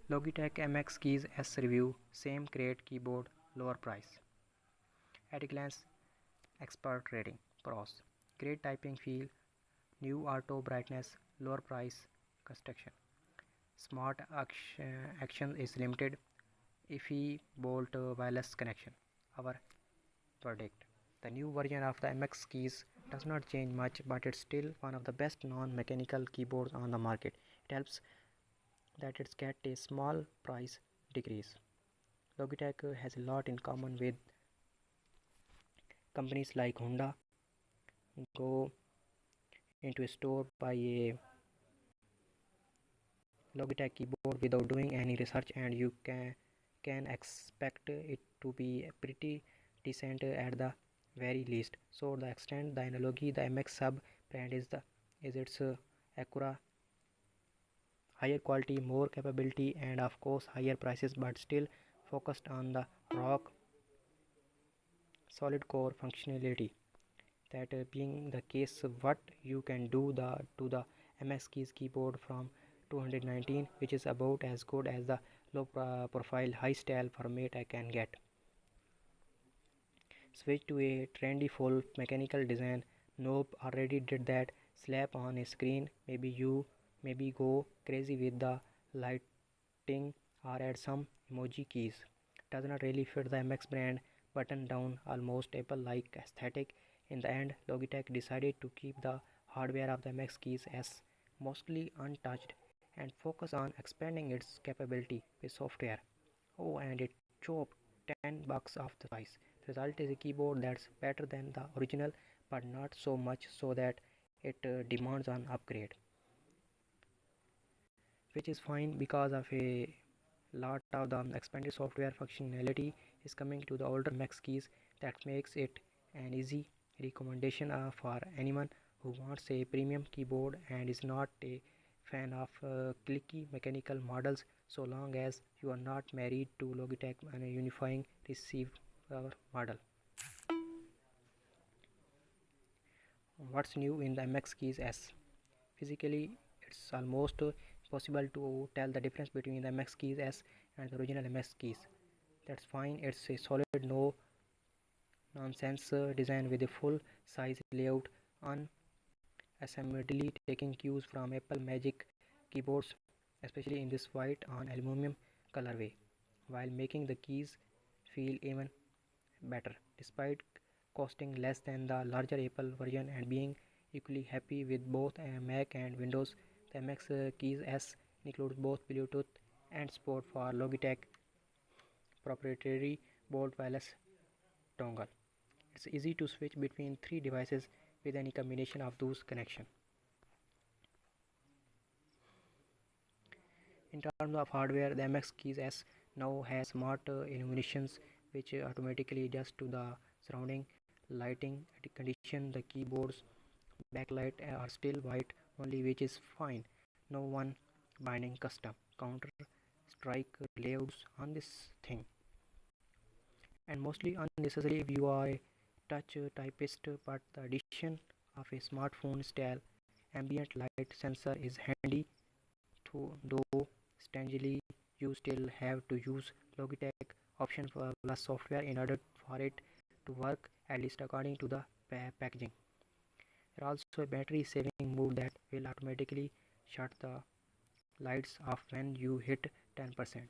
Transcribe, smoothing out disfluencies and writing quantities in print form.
Logitech MX Keys S review, same crate keyboard, lower price. At a glance, expert rating. Pros: great typing feel, new auto brightness, lower price, construction. Smart action is limited, iffy bolt wireless connection. Our verdict: the new version of the MX Keys does not change much, but it's still one of the best non-mechanical keyboards on the market. It helps that it's get a small price decrease. Logitech has a lot in common with companies like Honda. Go into a store, buy a Logitech keyboard without doing any research, and you can expect it to be pretty decent at the very least. So the extent the analogy, the MX sub brand is its Acura, higher quality, more capability, and of course higher prices, but still focused on the rock solid core functionality. That being the case, what you can do to the MX Keys keyboard from 219, which is about as good as the low profile high style format I can get. Switch to a trendy full mechanical design. Nope, already did that. Slap on a screen. Maybe go crazy with the lighting or add some emoji keys. Does not really fit the MX brand button down almost Apple like aesthetic. In the end, Logitech decided to keep the hardware of the MX Keys as mostly untouched and focus on expanding its capability with software. Oh, and it chopped $10 off the price. The result is a keyboard that's better than the original, but not so much so that it demands an upgrade, which is fine because of a lot of the expanded software functionality is coming to the older Max keys. That makes it an easy recommendation for anyone who wants a premium keyboard and is not a fan of clicky mechanical models, so long as you are not married to Logitech and a unifying receiver model. What's new in the MX Keys S? Physically, it's almost possible to tell the difference between the MX Keys S and the original MX Keys. That's fine, it's a solid no nonsense design with a full size layout, unassumedly taking cues from Apple Magic keyboards, especially in this white on aluminum colorway, while making the keys feel even better despite costing less than the larger Apple version and being equally happy with both Mac and Windows. The MX Keys S includes both Bluetooth and support for Logitech proprietary Bolt wireless dongle. It's easy to switch between three devices with any combination of those connections. In terms of hardware, the MX Keys S now has smart illuminations which automatically adjust to the surrounding lighting condition. The keyboard's backlight are still white only, which is fine. No one binding custom counter strike layouts on this thing, and mostly unnecessary if you are a touch typist, but the addition of a smartphone style ambient light sensor is handy though strangely you still have to use Logitech option for plus software in order for it to work, at least according to the packaging. There is also a battery saving mode that will automatically shut the lights off when you hit 10%.